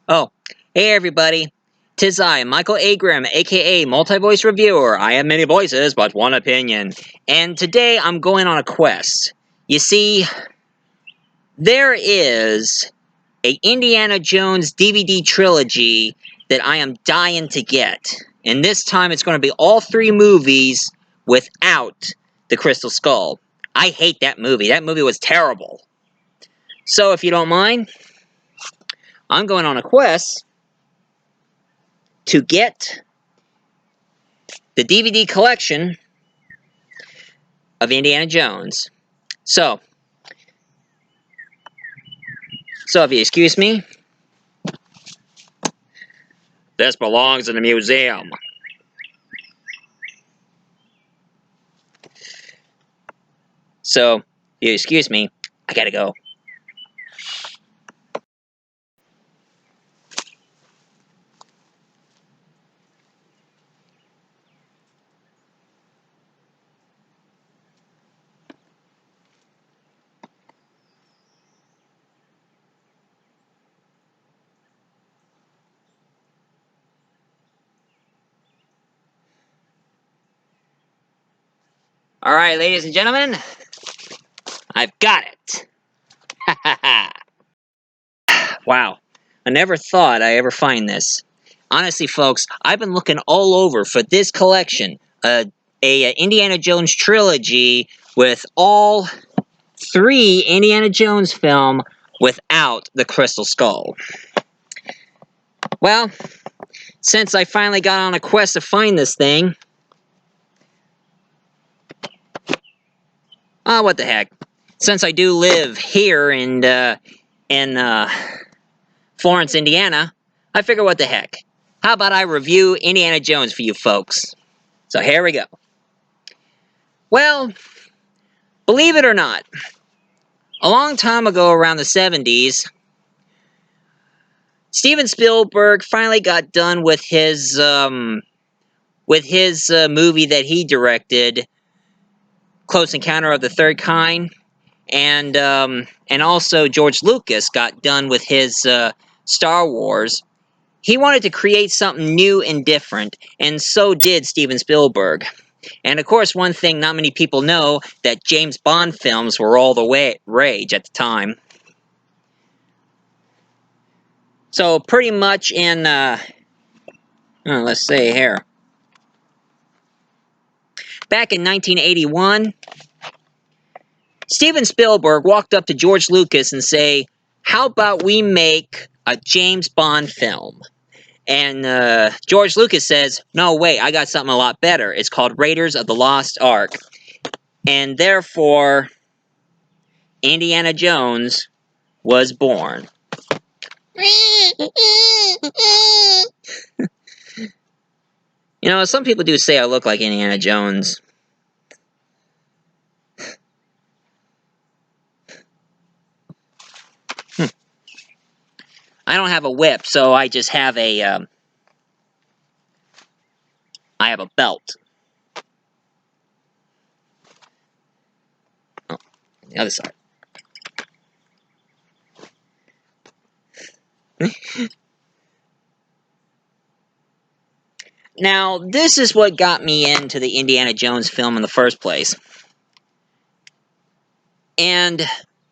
Oh, hey everybody. 'Tis I, Michael Agrim, aka Multi-Voice Reviewer. I have many voices, but one opinion. And today I'm going on a quest. You see, there is a Indiana Jones DVD trilogy that I am dying to get. And this time it's going to be all three movies without the Crystal Skull. I hate that movie. That movie was terrible. So if you don't mind, I'm going on a quest to get the DVD collection of Indiana Jones. So if you excuse me, this belongs in a museum. So, if you excuse me, I gotta go. Alright, ladies and gentlemen, I've got it. Ha ha ha. Wow, I never thought I'd ever find this. Honestly, folks, I've been looking all over for this collection, a Indiana Jones trilogy with all three Indiana Jones film without the Crystal Skull. Well, since I finally got on a quest to find this thing, what the heck. Since I do live here in Florence, Indiana, I figure what the heck. How about I review Indiana Jones for you folks? So here we go. Well, believe it or not, a long time ago around the 70s, Steven Spielberg finally got done with his movie that he directed, Close Encounter of the Third Kind, and also George Lucas got done with his Star Wars. He wanted to create something new and different, and so did Steven Spielberg. And of course, one thing not many people know, that James Bond films were all the rage at the time. So pretty much in, let's see here. Back in 1981, Steven Spielberg walked up to George Lucas and say, how about we make a James Bond film? And George Lucas says, no, wait, I got something a lot better. It's called Raiders of the Lost Ark. And therefore, Indiana Jones was born. You know, some people do say I look like Indiana Jones. I don't have a whip, so I just have a, I have a belt. Oh, the other side. Now, this is what got me into the Indiana Jones film in the first place. And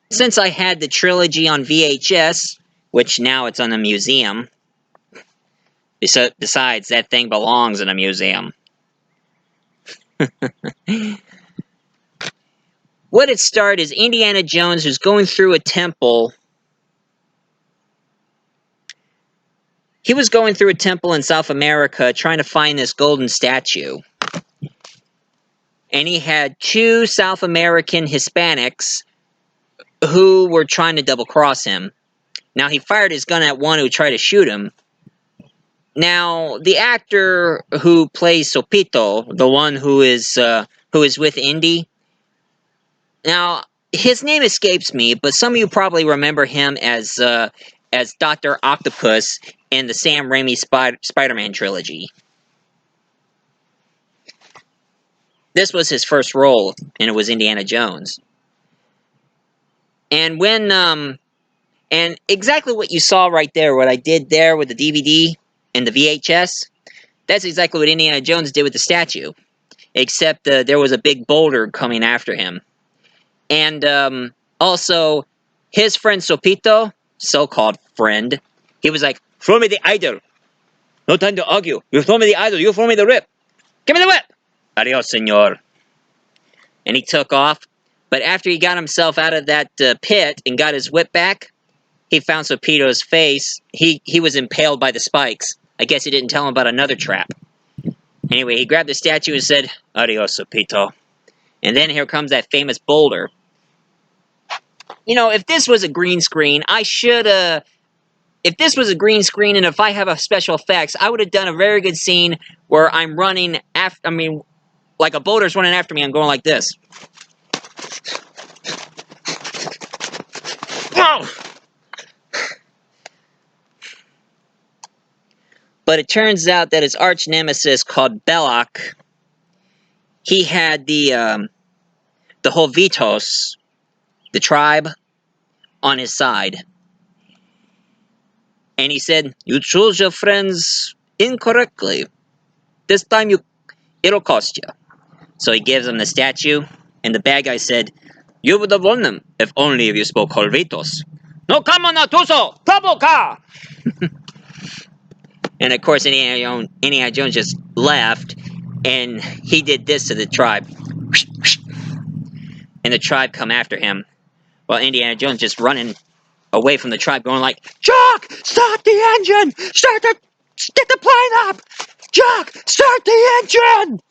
since I had the trilogy on VHS, which now it's on a museum, besides, that thing belongs in a museum. What it started is Indiana Jones was going through a temple. He was going through a temple in South America trying to find this golden statue. And he had two South American Hispanics who were trying to double-cross him. Now, he fired his gun at one who tried to shoot him. Now, the actor who plays Sopito, the one who is with Indy, now, his name escapes me, but some of you probably remember him as Dr. Octopus in the Sam Raimi Spider-Man trilogy. This was his first role, and it was Indiana Jones. And when And exactly what you saw right there, what I did there with the DVD and the VHS, that's exactly what Indiana Jones did with the statue. Except there was a big boulder coming after him. And also, his friend Sopito, so-called friend, he was like, "Throw me the idol. No time to argue. You throw me the idol, you throw me the whip. Give me the whip. Adios, senor." And he took off. But after he got himself out of that pit and got his whip back, he found Sopito's face. He was impaled by the spikes. I guess he didn't tell him about another trap. Anyway, he grabbed the statue and said, "Adios, Sopito." And then here comes that famous boulder. You know, if this was a green screen, I should, if this was a green screen and if I have a special effects, I would have done a very good scene where I'm running after, like a boulder's running after me, I'm going like this. Whoa! But it turns out that his arch nemesis called Belloc, he had the whole Vitos, the tribe, on his side. And he said, "You chose your friends incorrectly. This time it'll cost you." So he gives him the statue, and the bad guy said, "You would have won them if only you spoke Vitos. No kama na tuso, taboka!" And of course, Indiana Jones just left, and he did this to the tribe. And the tribe come after him, while Indiana Jones just running away from the tribe, going like, "Jock, start the engine! Get the plane up! Jock, start the engine!"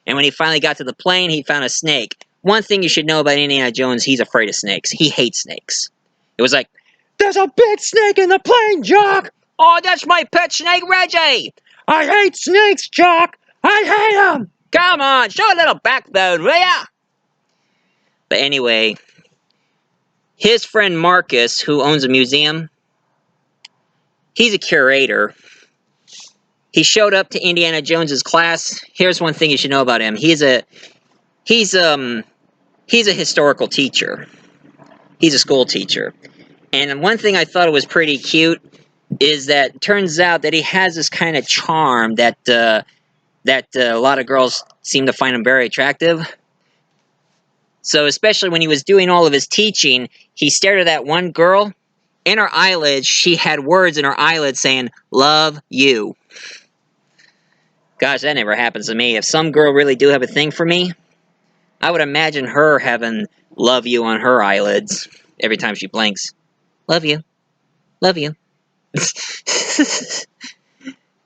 And when he finally got to the plane, he found a snake. One thing you should know about Indiana Jones, he's afraid of snakes. He hates snakes. It was like, "There's a big snake in the plane, Jock!" "Oh, that's my pet snake, Reggie!" "I hate snakes, Jock! I hate them!" "Come on, show a little backbone, will ya?" But anyway, his friend Marcus, who owns a museum, he's a curator. He showed up to Indiana Jones's class. Here's one thing you should know about him. He's a historical teacher. He's a school teacher. And one thing I thought was pretty cute is that it turns out that he has this kind of charm that a lot of girls seem to find him very attractive. So especially when he was doing all of his teaching, he stared at that one girl. In her eyelids, she had words in her eyelids saying, "Love you." Gosh, that never happens to me. If some girl really do have a thing for me, I would imagine her having "love you" on her eyelids every time she blinks. "Love you. Love you."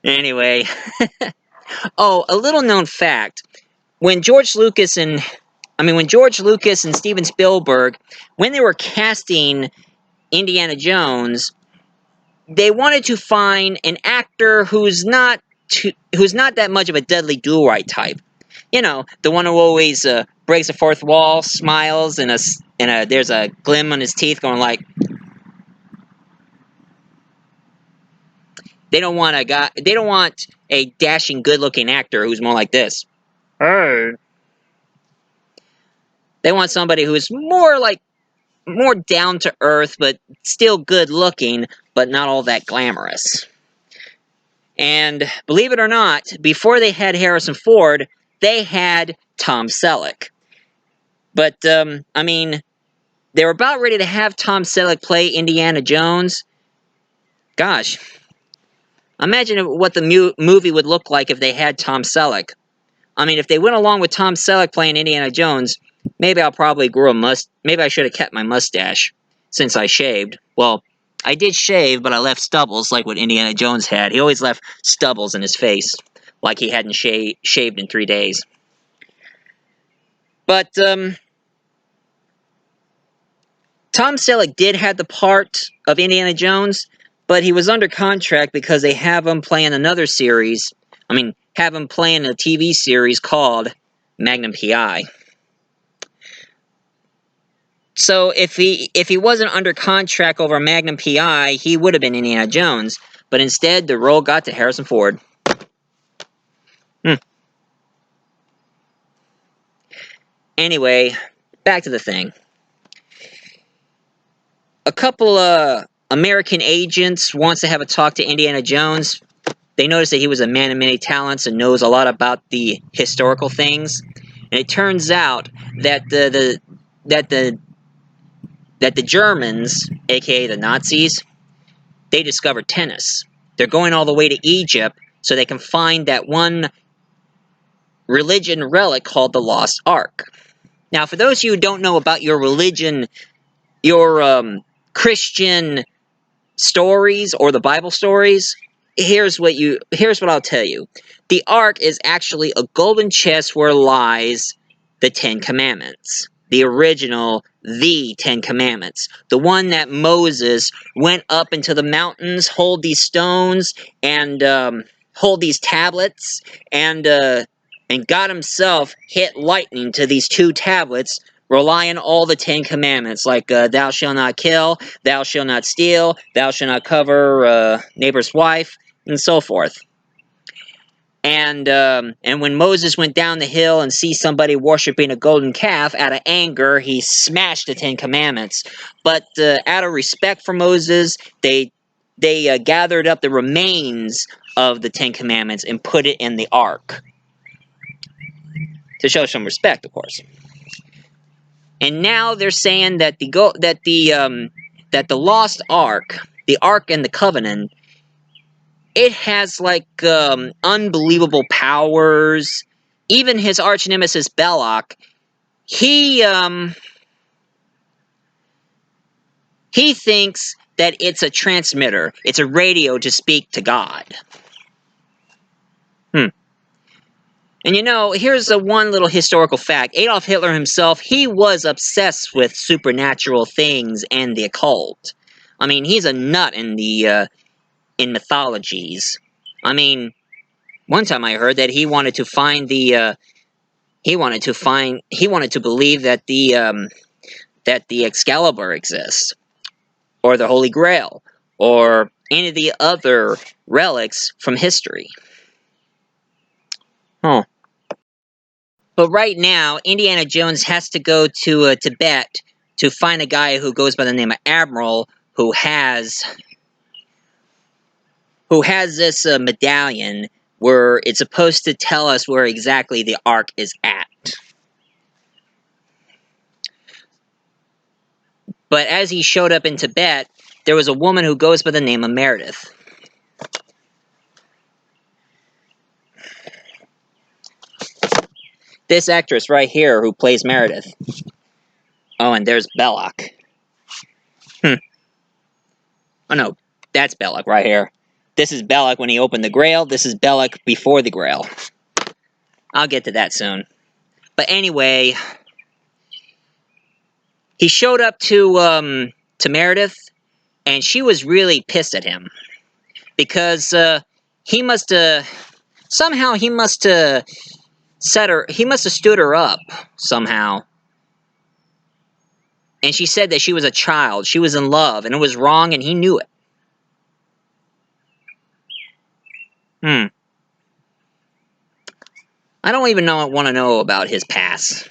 Anyway. Oh, a little known fact. When George Lucas and Steven Spielberg, when they were casting Indiana Jones, they wanted to find an actor who's not that much of a Dudley Do-Right type. You know, the one who always breaks the fourth wall, smiles, and there's a glim on his teeth, going like. They don't want a dashing, good-looking actor who's more like this. Hey. They want somebody who's more down to earth, but still good looking, but not all that glamorous. And believe it or not, before they had Harrison Ford, they had Tom Selleck. But they were about ready to have Tom Selleck play Indiana Jones. Gosh, imagine what the movie would look like if they had Tom Selleck. If they went along with Tom Selleck playing Indiana Jones, maybe I'll probably grow a maybe I should have kept my mustache since I shaved. Well, I did shave, but I left stubbles like what Indiana Jones had. He always left stubbles in his face, like he hadn't shaved in 3 days. But Tom Selleck did have the part of Indiana Jones, but he was under contract because they have him playing another series. Have him playing a TV series called Magnum PI. So if he wasn't under contract over Magnum PI, he would have been Indiana Jones. But instead, the role got to Harrison Ford. Anyway, back to the thing. a couple American agents wants to have a talk to Indiana Jones. They notice that he was a man of many talents and knows a lot about the historical things. And it turns out that the Germans, aka the Nazis, they discovered tennis. They're going all the way to Egypt so they can find that one religion relic called the Lost Ark. Now, for those of you who don't know about your religion, your Christian stories or the Bible stories, here's what I'll tell you. The Ark is actually a golden chest where lies the Ten Commandments. The original, the Ten Commandments. The one that Moses went up into the mountains, hold these stones, and hold these tablets, and God himself hit lightning to these two tablets, relying on all the Ten Commandments, like thou shalt not kill, thou shalt not steal, thou shalt not cover neighbor's wife, and so forth. And when Moses went down the hill and see somebody worshiping a golden calf, out of anger, he smashed the Ten Commandments. But out of respect for Moses, they gathered up the remains of the Ten Commandments and put it in the Ark. To show some respect, of course. And now they're saying that the Lost Ark, the Ark and the Covenant, it has like unbelievable powers. Even his arch nemesis Belloc, he thinks that it's a transmitter. It's a radio to speak to God. And you know, here's one little historical fact. Adolf Hitler himself, he was obsessed with supernatural things and the occult. I mean, he's a nut in the in mythologies. I mean, one time I heard that he wanted to find the he wanted to believe that the Excalibur exists, or the Holy Grail, or any of the other relics from history. Huh. But right now, Indiana Jones has to go to Tibet to find a guy who goes by the name of Admiral, who has this medallion where it's supposed to tell us where exactly the Ark is at. But as he showed up in Tibet, there was a woman who goes by the name of Meredith. This actress right here who plays Meredith. Oh, and there's Belloc. Oh no, that's Belloc right here. This is Belloc when he opened the Grail. This is Belloc before the Grail. I'll get to that soon. But anyway, he showed up to Meredith, and she was really pissed at him because he must have somehow he must have stood her up somehow. And she said that she was a child, she was in love, and it was wrong, and he knew it. I don't even want to know about his past.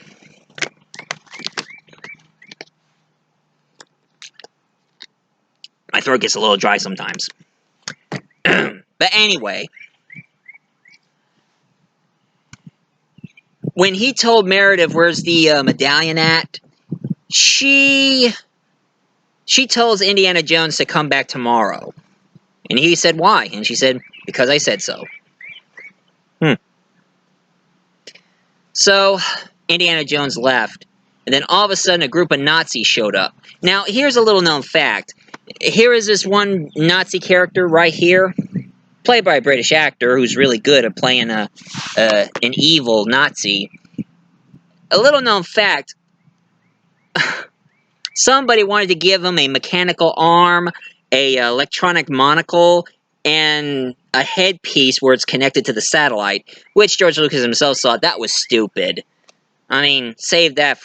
My throat gets a little dry sometimes. But anyway, when he told Meredith where's the medallion at, she tells Indiana Jones to come back tomorrow. And he said, why? And she said, because I said so. So, Indiana Jones left. And then all of a sudden, a group of Nazis showed up. Now, here's a little known fact. Here is this one Nazi character right here, played by a British actor who's really good at playing an evil Nazi. A little known fact, somebody wanted to give him a mechanical arm, a electronic monocle, and a headpiece where it's connected to the satellite, which George Lucas himself thought that was stupid. I mean, save that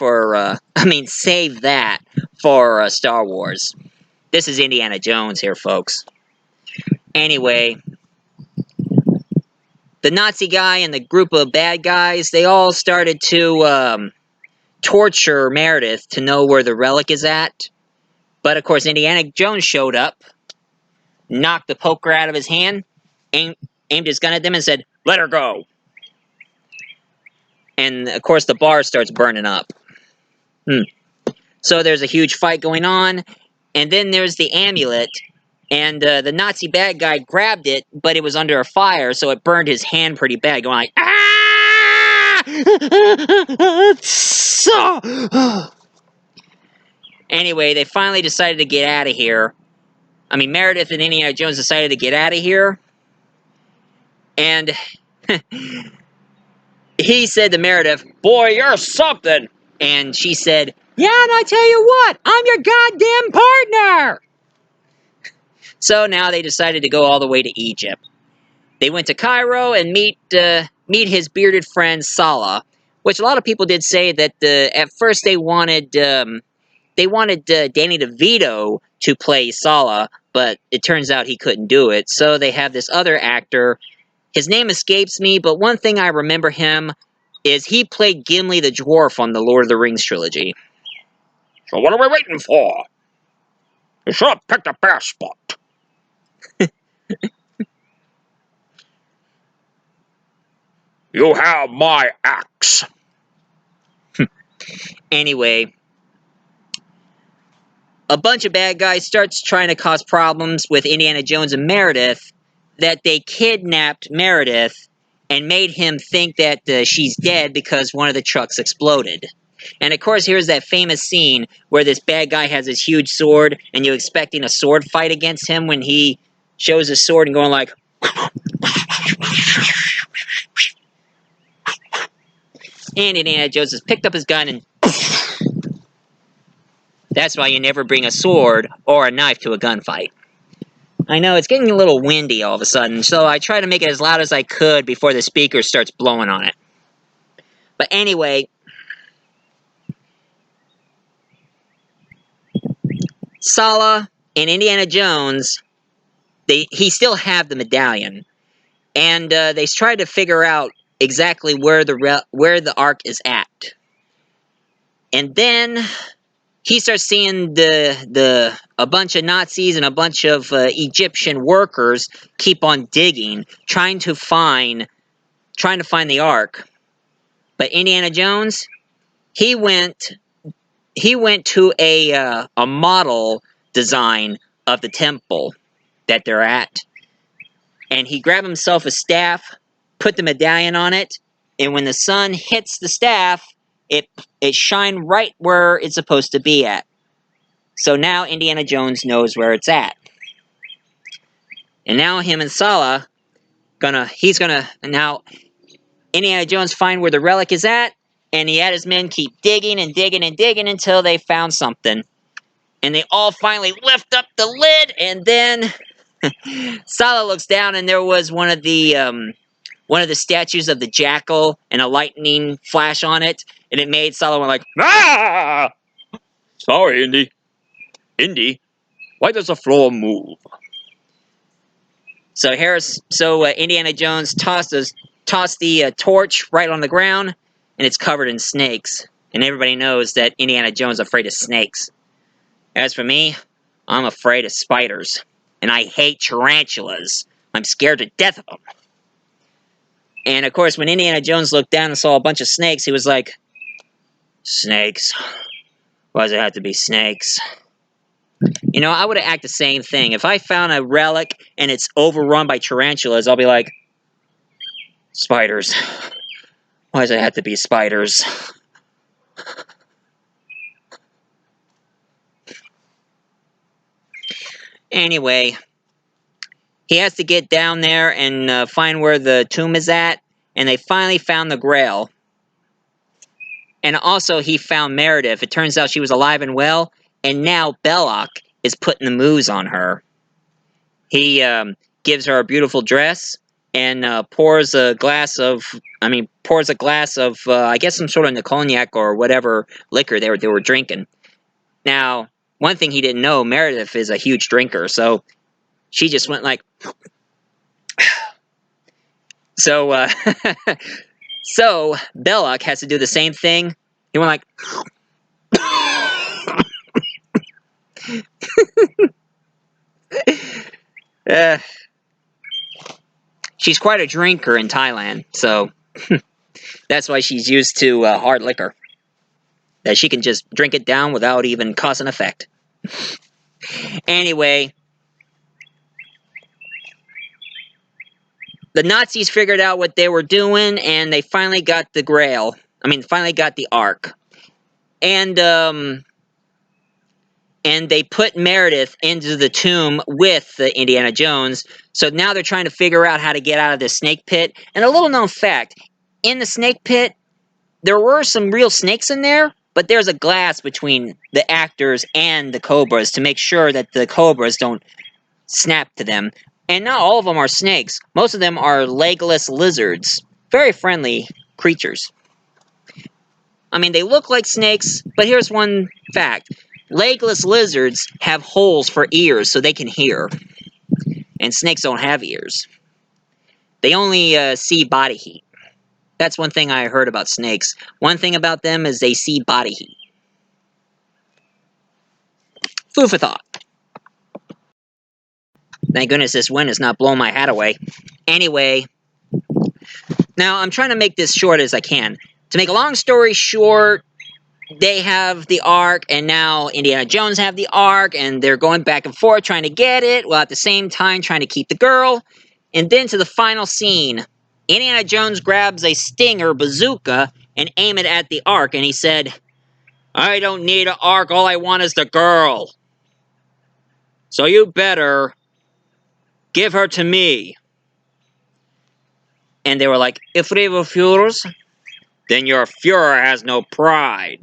for Star Wars. This is Indiana Jones here, folks. Anyway, the Nazi guy and the group of bad guys, they all started to torture Meredith to know where the relic is at. But of course, Indiana Jones showed up, knocked the poker out of his hand, aimed his gun at them, and said, "Let her go." And of course, the bar starts burning up. So there's a huge fight going on, and then there's the amulet, and the Nazi bad guy grabbed it, but it was under a fire, so it burned his hand pretty bad, going like, "Ah!" Anyway, they finally decided to get out of here. I mean, Meredith and Indiana Jones decided to get out of here, and he said to Meredith, "Boy, you're something." And she said, "Yeah, and I tell you what, I'm your goddamn partner." So now they decided to go all the way to Egypt. They went to Cairo and meet his bearded friend Salah, which a lot of people did say that at first they wanted Danny DeVito to play Salah, but it turns out he couldn't do it. So they have this other actor. His name escapes me, but one thing I remember him is he played Gimli the Dwarf on the Lord of the Rings trilogy. So what are we waiting for? You should have picked a better spot. You have my axe. Anyway, a bunch of bad guys starts trying to cause problems with Indiana Jones and Meredith, that they kidnapped Meredith and made him think that she's dead because one of the trucks exploded. And of course, here's that famous scene where this bad guy has his huge sword, and you're expecting a sword fight against him when he shows his sword and going like... And Indiana Jones has picked up his gun and... That's why you never bring a sword or a knife to a gunfight. I know, it's getting a little windy all of a sudden, so I try to make it as loud as I could before the speaker starts blowing on it. But anyway, Salah and Indiana Jones, he still have the medallion, and they try to figure out exactly where the Ark is at. And then he starts seeing a bunch of Nazis and a bunch of Egyptian workers keep on digging, trying to find the Ark. But Indiana Jones, he went to a model design of the temple that they're at, and he grabbed himself a staff, put the medallion on it, and when the sun hits the staff, it shined right where it's supposed to be at. So now Indiana Jones knows where it's at. And now him and Salah now Indiana Jones find where the relic is at, and he had his men keep digging and digging and digging until they found something. And they all finally lift up the lid, and then Salah looks down, and there was one of the statues of the jackal and a lightning flash on it, and it made Salah went like, "Ah! Sorry, Indy. Indy, why does the floor move?" So Indiana Jones tossed the torch right on the ground, and it's covered in snakes. And everybody knows that Indiana Jones is afraid of snakes. As for me, I'm afraid of spiders. And I hate tarantulas. I'm scared to death of them. And of course, when Indiana Jones looked down and saw a bunch of snakes, he was like, "Snakes? Why does it have to be snakes?" You know, I would have acted the same thing. If I found a relic and it's overrun by tarantulas, I'll be like, "Spiders. Why does it have to be spiders?" Anyway, he has to get down there and find where the tomb is at, and they finally found the Grail. And also, he found Meredith. It turns out she was alive and well, and now Belloc is putting the moves on her. He gives her a beautiful dress and pours a glass of, I guess some sort of cognac or whatever liquor they were drinking. Now, one thing he didn't know, Meredith is a huge drinker, so she just went like... So, so Belloc has to do the same thing. He went like... Uh, she's quite a drinker in Thailand, so that's why she's used to hard liquor. That she can just drink it down without even cause an effect. Anyway, the Nazis figured out what they were doing, and they finally got the Grail. I mean, finally got the Ark. And they put Meredith into the tomb with Indiana Jones. So now they're trying to figure out how to get out of this snake pit. And a little known fact, in the snake pit, there were some real snakes in there, but there's a glass between the actors and the cobras to make sure that the cobras don't snap to them. And not all of them are snakes. Most of them are legless lizards. Very friendly creatures. I mean, they look like snakes, but here's one fact. Legless lizards have holes for ears so they can hear. And snakes don't have ears. They only see body heat. That's one thing I heard about snakes. One thing about them is they see body heat. Food for thought. Thank goodness this wind is not blowing my hat away. Anyway, now I'm trying to make this short as I can. To make a long story short, they have the Ark, and now Indiana Jones have the Ark, and they're going back and forth trying to get it, while at the same time trying to keep the girl. And then to the final scene, Indiana Jones grabs a Stinger bazooka and aim it at the Ark, and he said, "I don't need an Ark, all I want is the girl. So you better give her to me." And they were like, "If we were Führers, then your Führer has no prize."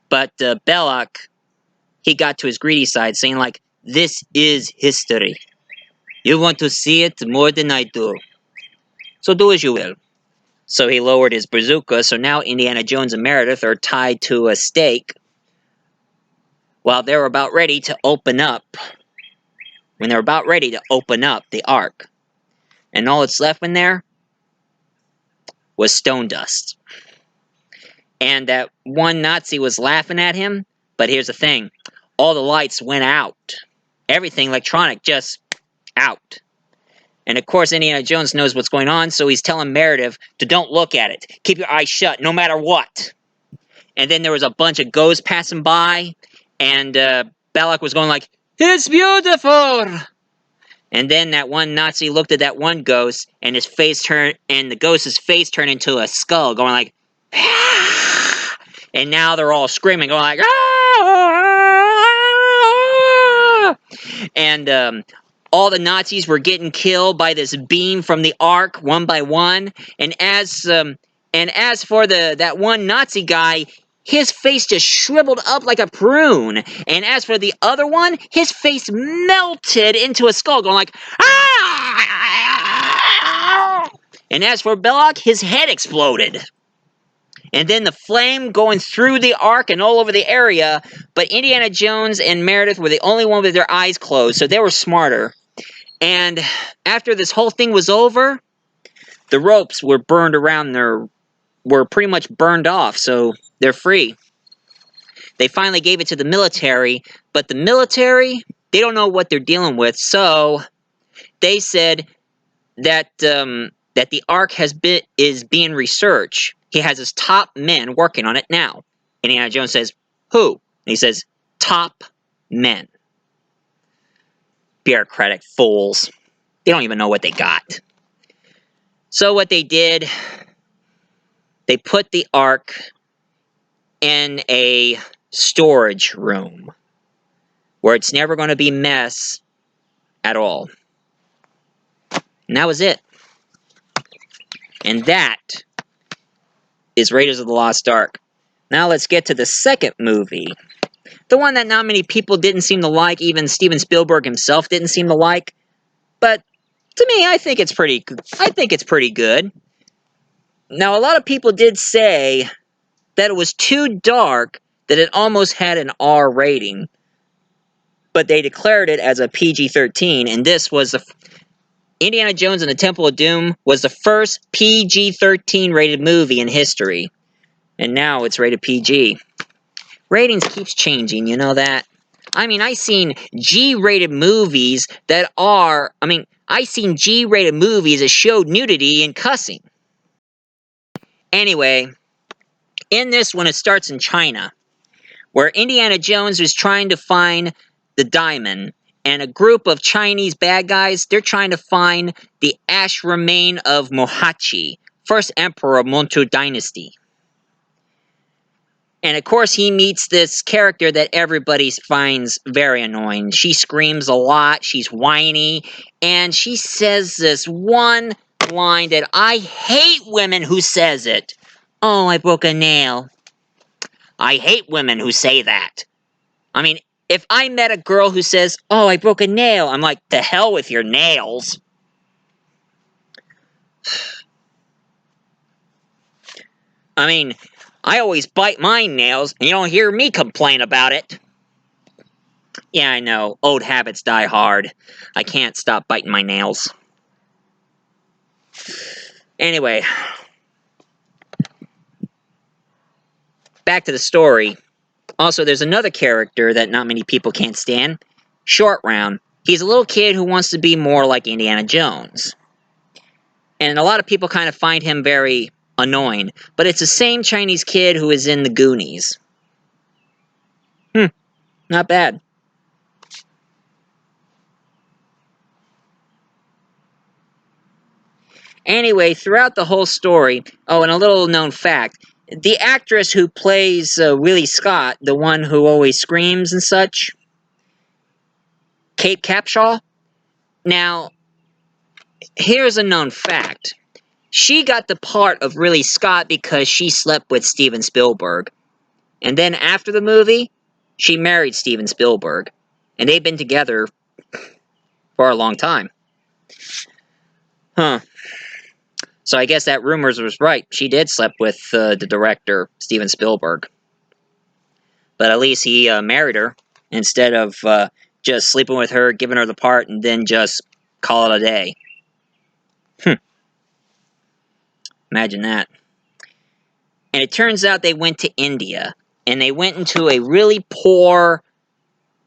But Belloc, he got to his greedy side, saying like, "This is history. You want to see it more than I do. So do as you will." So he lowered his bazooka, so now Indiana Jones and Meredith are tied to a stake while they're about ready to open up. When they're about ready to open up the Ark. And all that's left in there was stone dust. And that one Nazi was laughing at him, but here's the thing. All the lights went out. Everything electronic just out. And of course, Indiana Jones knows what's going on, so he's telling Meredith to don't look at it. Keep your eyes shut, no matter what. And then there was a bunch of ghosts passing by, and Belloc was going like, "It's beautiful!" And then that one Nazi looked at that one ghost, and his face turned, and the ghost's face turned into a skull, going like, "Ah!" And now they're all screaming, going like, "Ah!" And all the Nazis were getting killed by this beam from the Ark, one by one. And as for that one Nazi guy, his face just shriveled up like a prune. And as for the other one, his face melted into a skull, going like, "Ah!" And as for Belloc, his head exploded. And then the flame going through the Ark and all over the area. But Indiana Jones and Meredith were the only one with their eyes closed, so they were smarter. And after this whole thing was over, the ropes were burned around were pretty much burned off, so they're free. They finally gave it to the military, but the military, they don't know what they're dealing with, so they said that that the Ark is being researched. He has his top men working on it now. Indiana Jones says, "Who?" And he says, "Top men." Bureaucratic fools. They don't even know what they got. So what they did, they put the Ark in a storage room where it's never going to be mess at all. And that was it. And that is Raiders of the Lost Ark. Now let's get to the second movie. The one that not many people didn't seem to like, even Steven Spielberg himself didn't seem to like. But to me, I think it's pretty good. Now, a lot of people did say that it was too dark, that it almost had an R rating. But they declared it as a PG-13, and this was Indiana Jones and the Temple of Doom was the first PG-13 rated movie in history. And now it's rated PG. Ratings keeps changing, you know that? I mean, I seen G-rated movies that are... I seen G-rated movies that showed nudity and cussing. Anyway, in this one, it starts in China, where Indiana Jones is trying to find the diamond, and a group of Chinese bad guys, they're trying to find the ash remain of Mohachi, first emperor of Montu dynasty. And of course, he meets this character that everybody finds very annoying. She screams a lot, she's whiny, and she says this one line that I hate women who says it. Oh, I broke a nail. I hate women who say that. I mean, if I met a girl who says, oh, I broke a nail, I'm like, to hell with your nails. I mean, I always bite my nails, and you don't hear me complain about it. Yeah, I know. Old habits die hard. I can't stop biting my nails. Anyway. Back to the story. Also, there's another character that not many people can't stand. Short Round. He's a little kid who wants to be more like Indiana Jones. And a lot of people kind of find him very annoying. But it's the same Chinese kid who is in the Goonies. Not bad. Anyway, throughout the whole story, oh, and a little known fact, the actress who plays Willie Scott, the one who always screams and such, Kate Capshaw, now, here's a known fact. She got the part of Willie Scott because she slept with Steven Spielberg. And then after the movie, she married Steven Spielberg. And they've been together for a long time. Huh. So I guess that rumors was right. She did sleep with the director, Steven Spielberg. But at least he married her instead of just sleeping with her, giving her the part, and then just call it a day. Imagine that. And it turns out they went to India. And they went into a really poor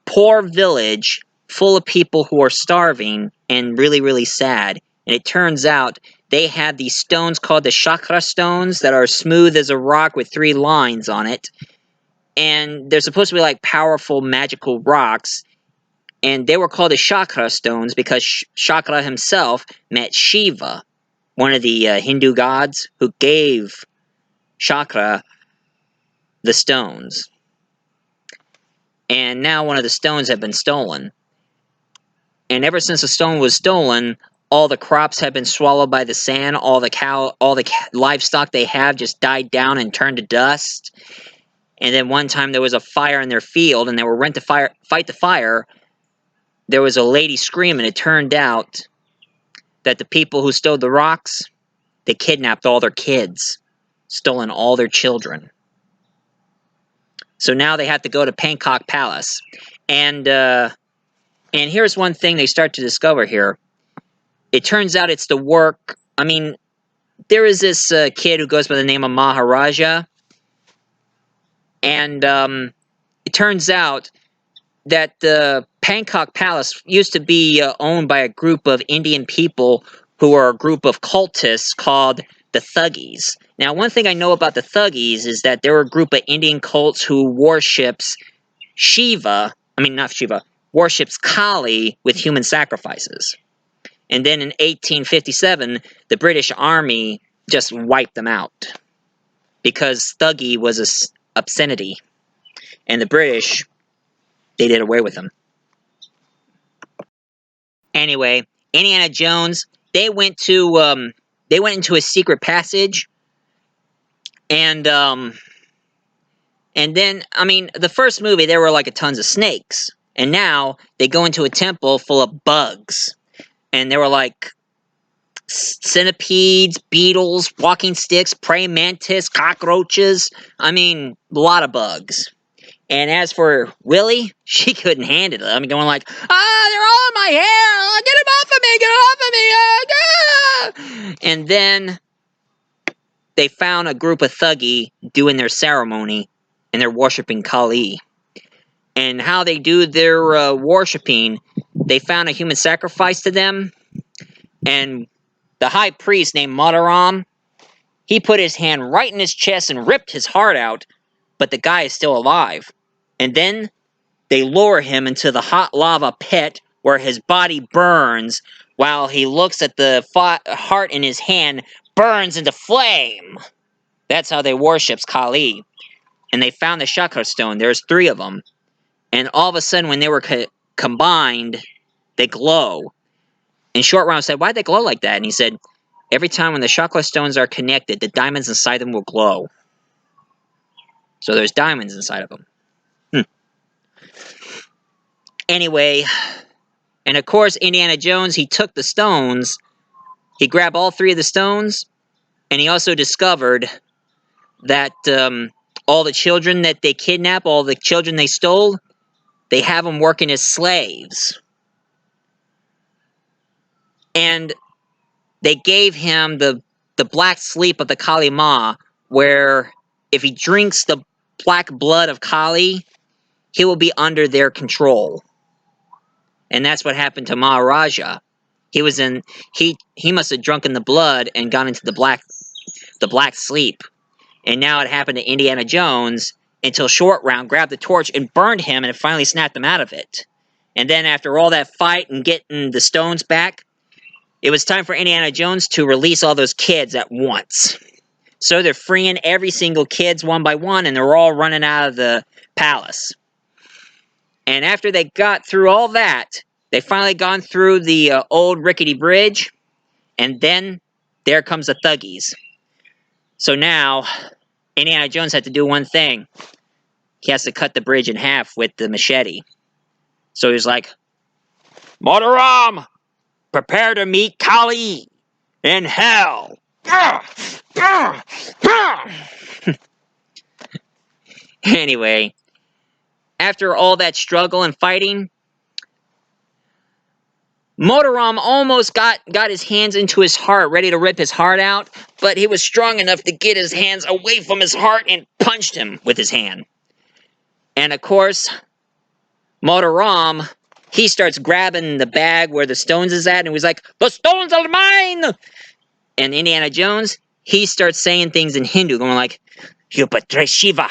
village full of people who are starving and really, really sad. And it turns out they had these stones called the Chakra Stones that are smooth as a rock with 3 lines on it. And they're supposed to be like powerful, magical rocks. And they were called the Chakra Stones because Chakra himself met Shiva, one of the Hindu gods, who gave Chakra the stones. And now one of the stones have been stolen. And ever since the stone was stolen, all the crops have been swallowed by the sand. All the livestock they have just died down and turned to dust. And then one time there was a fire in their field, and they were went to fight the fire. There was a lady screaming. It turned out that the people who stole the rocks, they kidnapped all their kids, stolen all their children. So now they have to go to Bangkok Palace. And here's one thing they start to discover here. It turns out it's the work... there is this kid who goes by the name of Maharaja. And it turns out that the Bangkok Palace used to be owned by a group of Indian people who are a group of cultists called the Thuggies. Now, one thing I know about the Thuggies is that they're a group of Indian cults who worships worships Kali with human sacrifices. And then in 1857, the British Army just wiped them out. Because Thuggy was an obscenity. And the British, they did away with them. Anyway, Indiana Jones, they went into a secret passage. And then, the first movie, there were like tons of snakes. And now, they go into a temple full of bugs. And there were like centipedes, beetles, walking sticks, praying mantis, cockroaches. A lot of bugs. And as for Willie, she couldn't handle it. Going like, they're all in my hair! Get them off of me! Get off of me! And then they found a group of Thuggy doing their ceremony, and they're worshiping Kali. And how they do their worshiping, they found a human sacrifice to them, and the high priest named Mataram, he put his hand right in his chest and ripped his heart out, but the guy is still alive. And then they lower him into the hot lava pit where his body burns while he looks at the heart in his hand burns into flame. That's how they worship Kali. And they found the Chakra Stone. There's 3 of them. And all of a sudden, when they were combined, they glow. And Short Round said, why'd they glow like that? And he said, every time when the Chakra Stones are connected, the diamonds inside them will glow. So there's diamonds inside of them. Anyway, and of course, Indiana Jones, he took the stones. He grabbed all 3 of the stones. And he also discovered that all the children that they kidnapped, all the children they stole, they have them working as slaves. And they gave him the black sleep of the Kali Ma, where if he drinks the black blood of Kali, he will be under their control. And that's what happened to Maharaja. He must have drunken the blood and gone into the black sleep. And now it happened to Indiana Jones until Short Round grabbed the torch and burned him, and it finally snapped him out of it. And then after all that fight and getting the stones back, it was time for Indiana Jones to release all those kids at once. So they're freeing every single kids one by one, and they're all running out of the palace. And after they got through all that, they finally gone through the old rickety bridge, and then there comes the Thuggies. So now, Indiana Jones had to do one thing. He has to cut the bridge in half with the machete. So he's like, Mataram, prepare to meet Kali in hell. Anyway, after all that struggle and fighting, Mataram almost got his hands into his heart, ready to rip his heart out, but he was strong enough to get his hands away from his heart and punched him with his hand. And of course, Mataram, he starts grabbing the bag where the stones is at, and he's like, the stones are mine! And Indiana Jones, he starts saying things in Hindu, going like, you betray Shiva,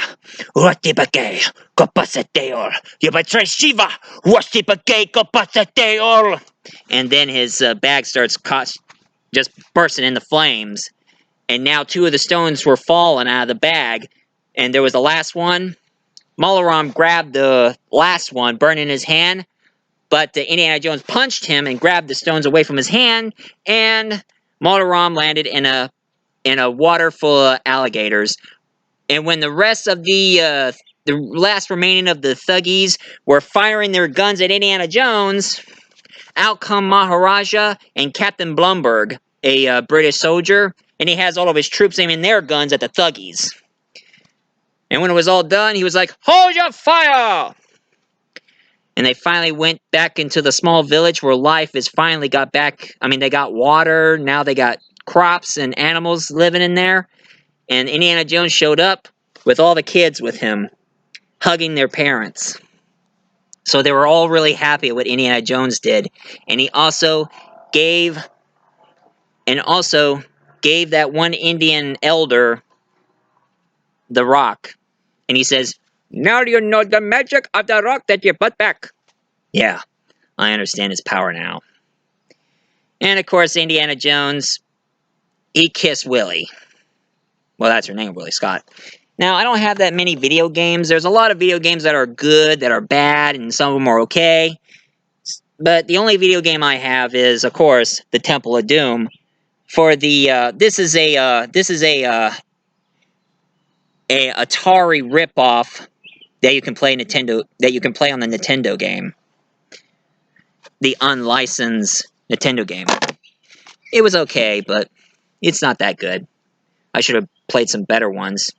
Watibake, Kopasateor. You betray Shiva, Watibake, Kopasateor. And then his bag starts just bursting into flames. And now 2 of the stones were falling out of the bag. And there was the last one. Mataram grabbed the last one, burning his hand. But Indiana Jones punched him and grabbed the stones away from his hand. And Mataram landed in a water full of alligators. And when the rest of the last remaining of the Thuggies were firing their guns at Indiana Jones, out come Maharaja and Captain Blumberg, a British soldier, and he has all of his troops aiming their guns at the Thuggies. And when it was all done, he was like, hold your fire! And they finally went back into the small village where life is finally got back. I mean, they got water, now they got crops and animals living in there. And Indiana Jones showed up with all the kids with him, hugging their parents. So they were all really happy at what Indiana Jones did. And he also gave that one Indian elder the rock. And he says, now you know the magic of the rock that you put back. Yeah, I understand his power now. And of course, Indiana Jones, he kissed Willie. Well, that's her name, Willie Scott. Now, I don't have that many video games. There's a lot of video games that are good, that are bad, and some of them are okay. But the only video game I have is, of course, the Temple of Doom. For the this is a Atari ripoff that you can play on the Nintendo game. The unlicensed Nintendo game. It was okay, but it's not that good. I should have played some better ones.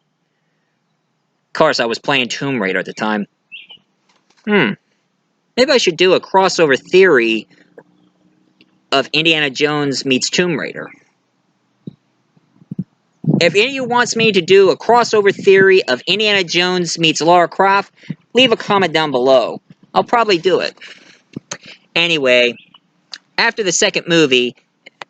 Of course, I was playing Tomb Raider at the time. Maybe I should do a crossover theory of Indiana Jones meets Tomb Raider. If any of you wants me to do a crossover theory of Indiana Jones meets Lara Croft, leave a comment down below. I'll probably do it. Anyway, after the second movie,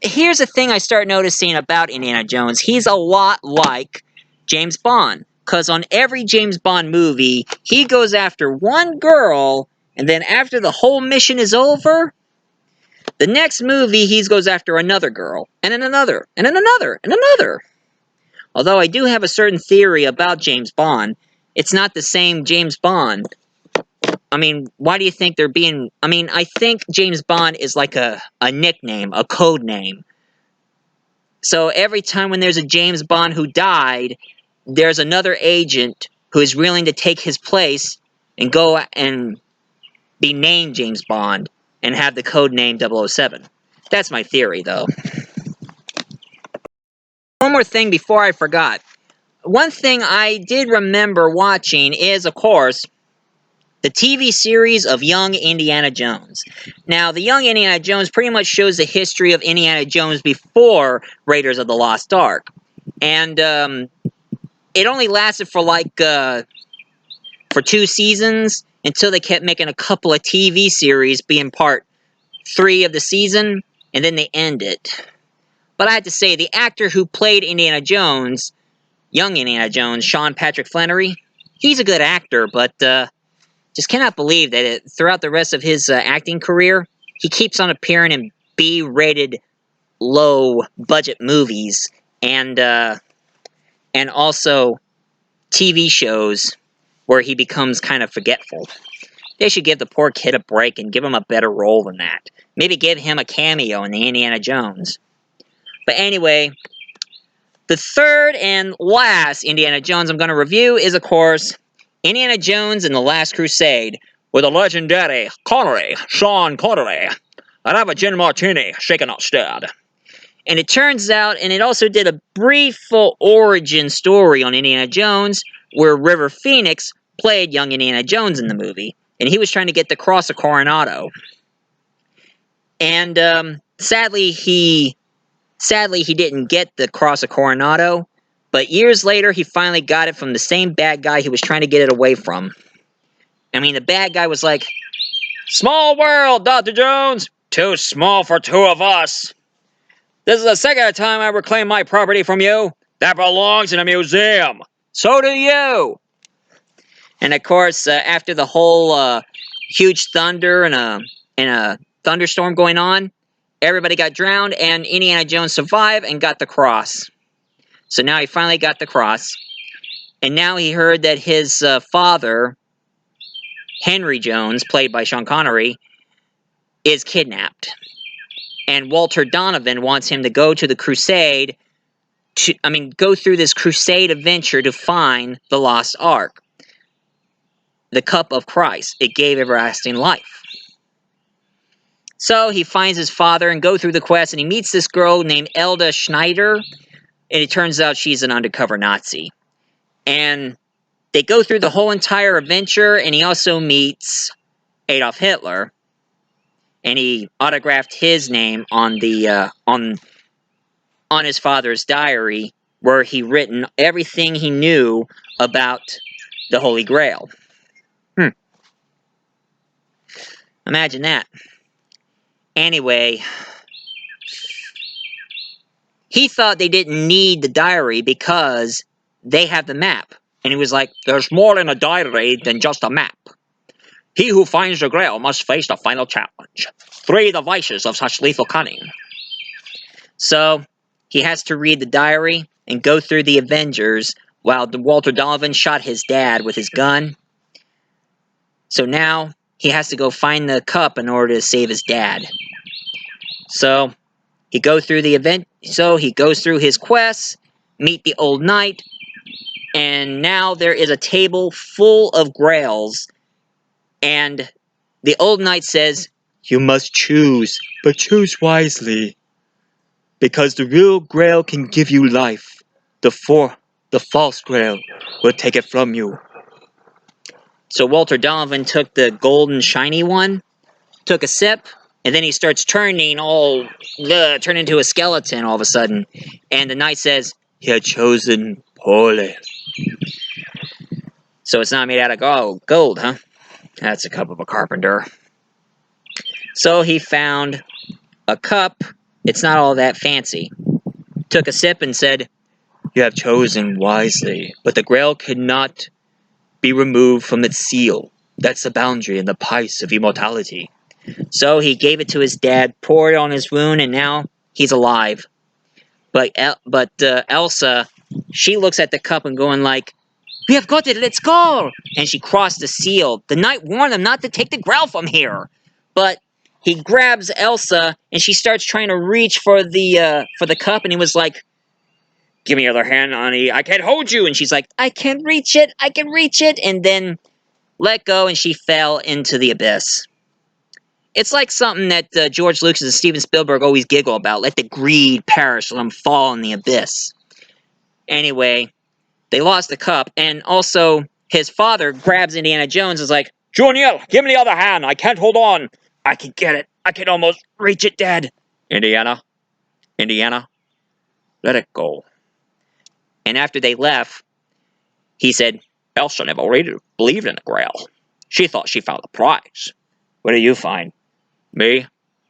here's a thing I start noticing about Indiana Jones. He's a lot like James Bond. Because on every James Bond movie, he goes after one girl, and then after the whole mission is over, the next movie he goes after another girl, and then another, and then another, and another. Although I do have a certain theory about James Bond, it's not the same James Bond. I mean, why do you think they're being... I mean, I think James Bond is like a nickname, a code name. So every time when there's a James Bond who died, there's another agent who is willing to take his place and go and be named James Bond and have the code name 007. That's my theory, though. One more thing before I forgot. One thing I did remember watching is, of course, the TV series of Young Indiana Jones. Now, the Young Indiana Jones pretty much shows the history of Indiana Jones before Raiders of the Lost Ark. And it only lasted for like for 2 seasons until they kept making a couple of TV series being part 3 of the season, and then they end it. But I have to say, the actor who played Indiana Jones, young Indiana Jones, Sean Patrick Flanery, he's a good actor, but just cannot believe that throughout the rest of his acting career, he keeps on appearing in B-rated, low-budget movies, and also TV shows where he becomes kind of forgetful. They should give the poor kid a break and give him a better role than that. Maybe give him a cameo in the Indiana Jones. But anyway, the third and last Indiana Jones I'm going to review is, of course, Indiana Jones and the Last Crusade, with the legendary Sean Connery. I'd have a gin martini, shaken not stirred. And it turns out, and it also did a brief origin story on Indiana Jones, where River Phoenix played young Indiana Jones in the movie. And he was trying to get the Cross of Coronado. And sadly, he didn't get the Cross of Coronado. But years later, he finally got it from the same bad guy he was trying to get it away from. I mean, the bad guy was like, "Small world, Dr. Jones! Too small for 2 of us! This is the second time I reclaim my property from you. That belongs in a museum. So do you!" And of course, after the whole huge thunder and a thunderstorm going on, everybody got drowned, and Indiana Jones survived and got the cross. So now he finally got the cross. And now he heard that his father, Henry Jones, played by Sean Connery, is kidnapped. And Walter Donovan wants him to go to the crusade, go through this crusade adventure to find the Lost Ark. The cup of Christ. It gave everlasting life. So he finds his father and go through the quest, and he meets this girl named Elda Schneider, and it turns out she's an undercover Nazi. And they go through the whole entire adventure, and he also meets Adolf Hitler, and he autographed his name on the on his father's diary, where he written everything he knew about the Holy Grail. Imagine that. Anyway, he thought they didn't need the diary because they have the map. And he was like, "There's more in a diary than just a map. He who finds the Grail must face the final challenge. 3 devices of such lethal cunning." So, he has to read the diary and go through the Avengers while Walter Donovan shot his dad with his gun. So now, he has to go find the cup in order to save his dad. So, he goes through his quests, meet the old knight, and now there is a table full of grails, and the old knight says, "You must choose, but choose wisely, because the real grail can give you life. The false grail will take it from you." So Walter Donovan took the golden shiny one, took a sip, and then he starts turning into a skeleton all of a sudden. And the knight says, he had chosen poorly. So it's not made out of gold, huh? That's a cup of a carpenter. So he found a cup. It's not all that fancy. Took a sip and said, "You have chosen wisely, but the grail cannot be removed from its seal. That's the boundary and the price of immortality." So he gave it to his dad, poured it on his wound, and now he's alive. But Elsa, she looks at the cup and going like, "We have got it, let's go!" And she crossed the seal. The knight warned them not to take the grail from here. But he grabs Elsa, and she starts trying to reach for the cup, and he was like, "Give me your other hand, honey. I can't hold you." And she's like, "I can reach it. I can reach it." And then let go, and she fell into the abyss. It's like something that George Lucas and Steven Spielberg always giggle about. Let the greed perish, let them fall in the abyss. Anyway, they lost the cup, and also his father grabs Indiana Jones and is like, "Junior, give me the other hand. I can't hold on. I can get it. I can almost reach it, Dad." Indiana, let it go. And after they left, he said, "Elsa never really believed in the Grail. She thought she found the prize. What do you find? Me?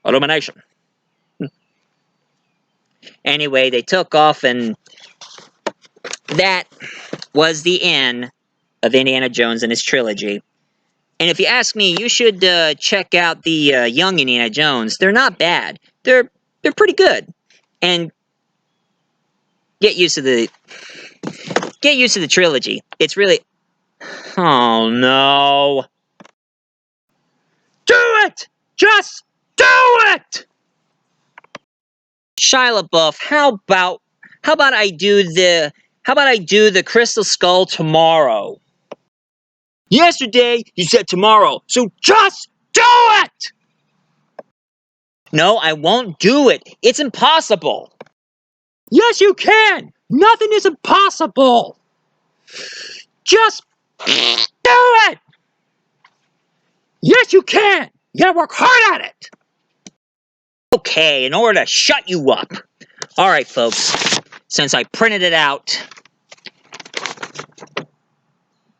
Illumination." Anyway, they took off, and that was the end of Indiana Jones and his trilogy. And if you ask me, you should check out the Young Indiana Jones. They're not bad. They're pretty good. And get used to the trilogy. It's really... Oh no. Do it! Just do it! Shia LaBeouf, how about I do the Crystal Skull tomorrow? Yesterday, you said tomorrow, so just do it! No, I won't do it. It's impossible. Yes, you can. Nothing is impossible. Just do it. Yes, you can. You gotta work hard at it. Okay, in order to shut you up. All right, folks, since I printed it out,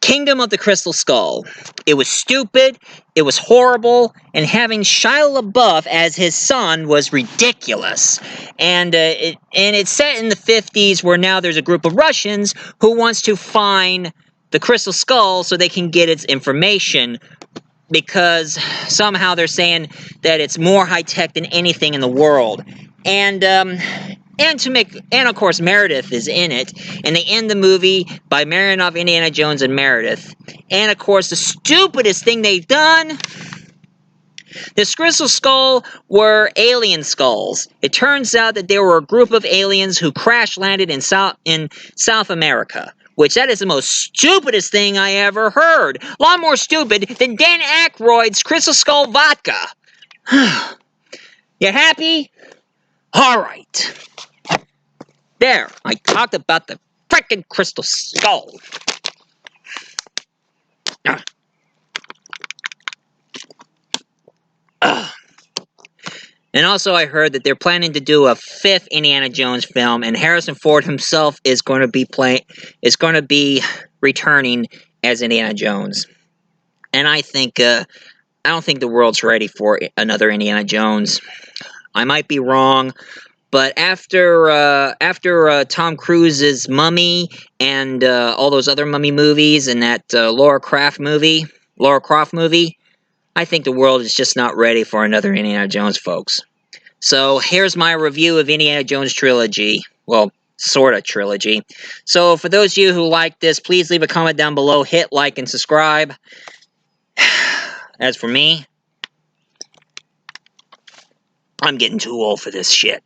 Kingdom of the Crystal Skull. It was stupid, it was horrible, and having Shia LaBeouf as his son was ridiculous. And it's set in the 50s, where now there's a group of Russians who wants to find the Crystal Skull so they can get its information, because somehow they're saying that it's more high-tech than anything in the world. And of course Meredith is in it, and they end the movie by marrying off Indiana Jones and Meredith. And of course the stupidest thing they've done, this Crystal Skull were alien skulls. It turns out that there were a group of aliens who crash landed in South America, which that is the most stupidest thing I ever heard. A lot more stupid than Dan Aykroyd's Crystal Skull vodka. You happy? Alright. There, I talked about the frickin' Crystal Skull. And also I heard that they're planning to do a 5th Indiana Jones film, and Harrison Ford himself is going to be returning as Indiana Jones. And I don't think the world's ready for another Indiana Jones. I might be wrong, but after Tom Cruise's Mummy and all those other Mummy movies and that Lara Croft movie, I think the world is just not ready for another Indiana Jones, folks. So here's my review of Indiana Jones Trilogy. Well, sort of trilogy. So for those of you who like this, please leave a comment down below, hit like and subscribe. As for me, I'm getting too old for this shit.